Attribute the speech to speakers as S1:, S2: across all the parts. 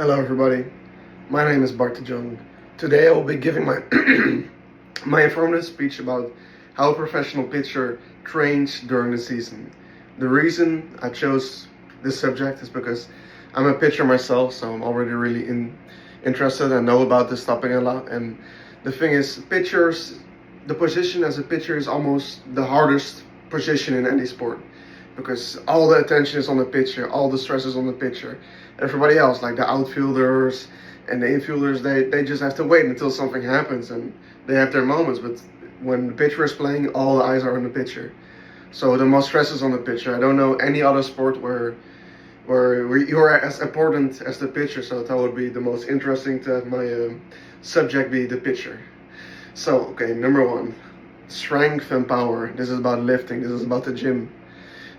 S1: Hello everybody, my name is Bart de Jong. Today I will be giving my my informative speech about how a professional pitcher trains during the season. The reason I chose this subject is because I'm a pitcher myself, so I'm already really interested and know about this topic a lot. And the thing is, the position as a pitcher is almost the hardest position in any sport because all the attention is on the pitcher, all the stress is on the pitcher. Everybody else, like the outfielders and the infielders, they just have to wait until something happens and they have their moments. But when the pitcher is playing, all the eyes are on the pitcher. So the most stress is on the pitcher. I don't know any other sport where you're as important as the pitcher. So that would be the most interesting to have my subject be the pitcher. So okay, number one, strength and power. This is about lifting. This is about the gym.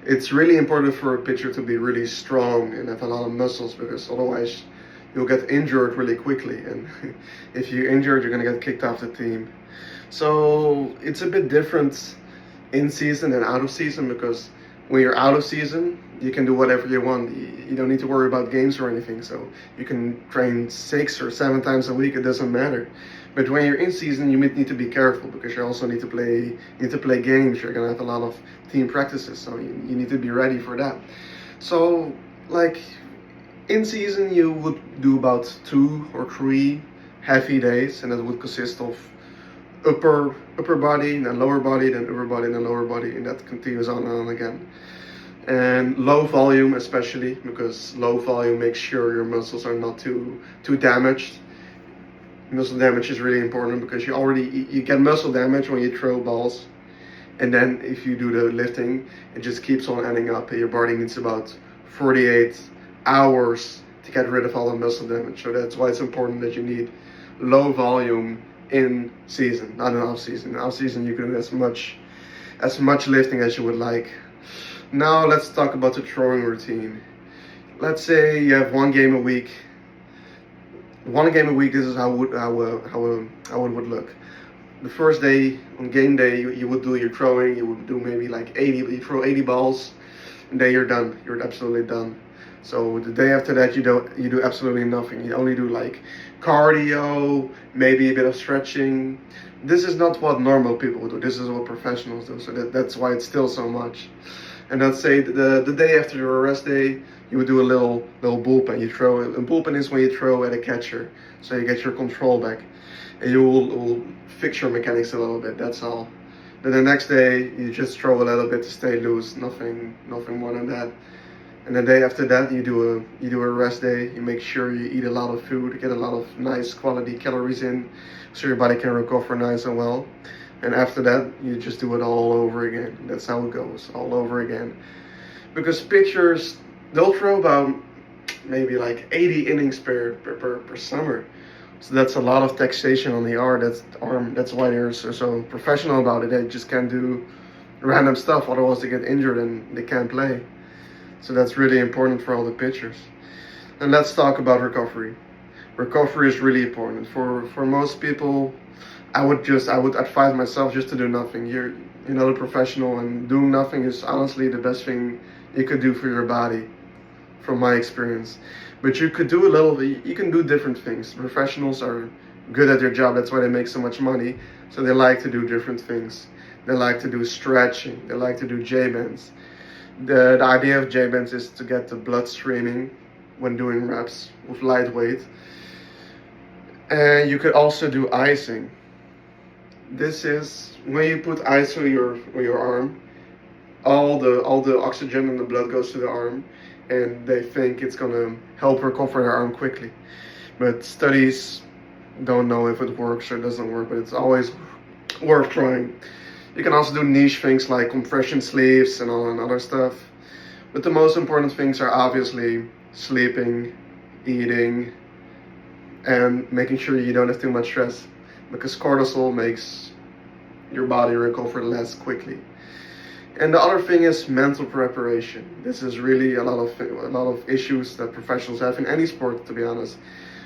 S1: It's really important for a pitcher to be really strong and have a lot of muscles because otherwise you'll get injured really quickly, and if you're injured you're going to get kicked off the team. So it's a bit different in season and out of season because when you're out of season you can do whatever you want. You don't need to worry about games or anything, so you can train 6 or 7 times a week, it doesn't matter. But when you're in season, you need to be careful because you also need to play games. You're gonna have a lot of team practices, so you need to be ready for that. So, like in season, you would do about 2 or 3 heavy days, and that would consist of upper body, then lower body, then upper body, then lower body, and that continues on and on again. And low volume, especially because low volume makes sure your muscles are not too damaged. Muscle damage is really important because you get muscle damage when you throw balls, and then if you do the lifting, it just keeps on adding up. And your body needs about 48 hours to get rid of all the muscle damage. So that's why it's important that you need low volume in season, not in off season. In off season you can do as much lifting as you would like. Now let's talk about the throwing routine. Let's say you have one game a week. This is how it would look. The first day, on game day, you would do your throwing. You would do maybe like 80. You throw 80 balls, and then you're done. You're absolutely done. So the day after that, you do absolutely nothing. You only do like cardio, maybe a bit of stretching. This is not what normal people do. This is what professionals do. So that's why it's still so much. And let's say the day after your rest day, you would do a little bullpen. A bullpen is when you throw at a catcher, so you get your control back, and you will fix your mechanics a little bit. That's all. Then the next day you just throw a little bit to stay loose. Nothing more than that. And the day after that you do a rest day. You make sure you eat a lot of food, get a lot of nice quality calories in, so your body can recover nice and well. And after that, you just do it all over again. That's how it goes, all over again. Because pitchers, they'll throw about maybe like 80 innings per summer. So that's a lot of taxation on the arm. That's why they're so professional about it. They just can't do random stuff, otherwise they get injured and they can't play. So that's really important for all the pitchers. And let's talk about recovery. Recovery is really important. For most people, I would advise myself just to do nothing. You're not a professional, and doing nothing is honestly the best thing you could do for your body, from my experience. But you can do different things. Professionals are good at their job. That's why they make so much money. So they like to do different things. They like to do stretching. They like to do J-bends. The idea of J-bends is to get the blood streaming when doing reps with light weight. And you could also do icing. This is when you put ice on your arm, all the oxygen in the blood goes to the arm, and they think it's gonna help recover your arm quickly. But studies don't know if it works or doesn't work, but it's always worth trying. You can also do niche things like compression sleeves and all and other stuff. But the most important things are obviously sleeping, eating, and making sure you don't have too much stress, because cortisol makes your body recover less quickly. And the other thing is mental preparation. This is really a lot of issues that professionals have in any sport, to be honest.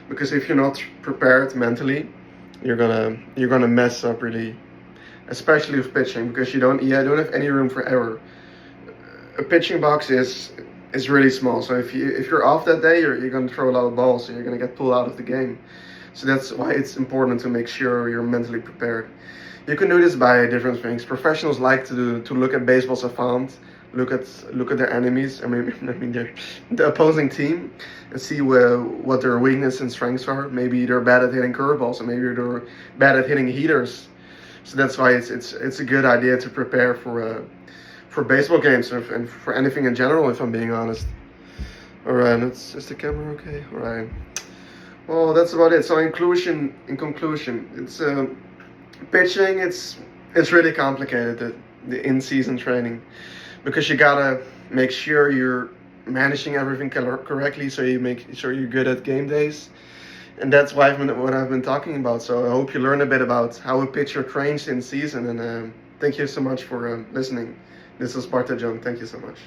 S1: Because if you're not prepared mentally, you're gonna mess up really, especially with pitching, because you don't have any room for error. A pitching box is is really small. So if you're off that day, you're going to throw a lot of balls, so you're going to get pulled out of the game. So that's why it's important to make sure you're mentally prepared. You can do this by different things. Professionals like to look at baseball savant, look at their enemies. The opposing team, and see what their weakness and strengths are. Maybe they're bad at hitting curveballs, and maybe they're bad at hitting heaters. So that's why it's a good idea to prepare for baseball games and for anything in general. If I'm being honest. All right, is the camera okay? All right. Well, that's about it. So in conclusion, it's pitching. It's really complicated, the in-season training, because you gotta make sure you're managing everything correctly, so you make sure you're good at game days, and that's what I've been talking about. So I hope you learn a bit about how a pitcher trains in season, and thank you so much for listening. This is Bart de Jong. Thank you so much.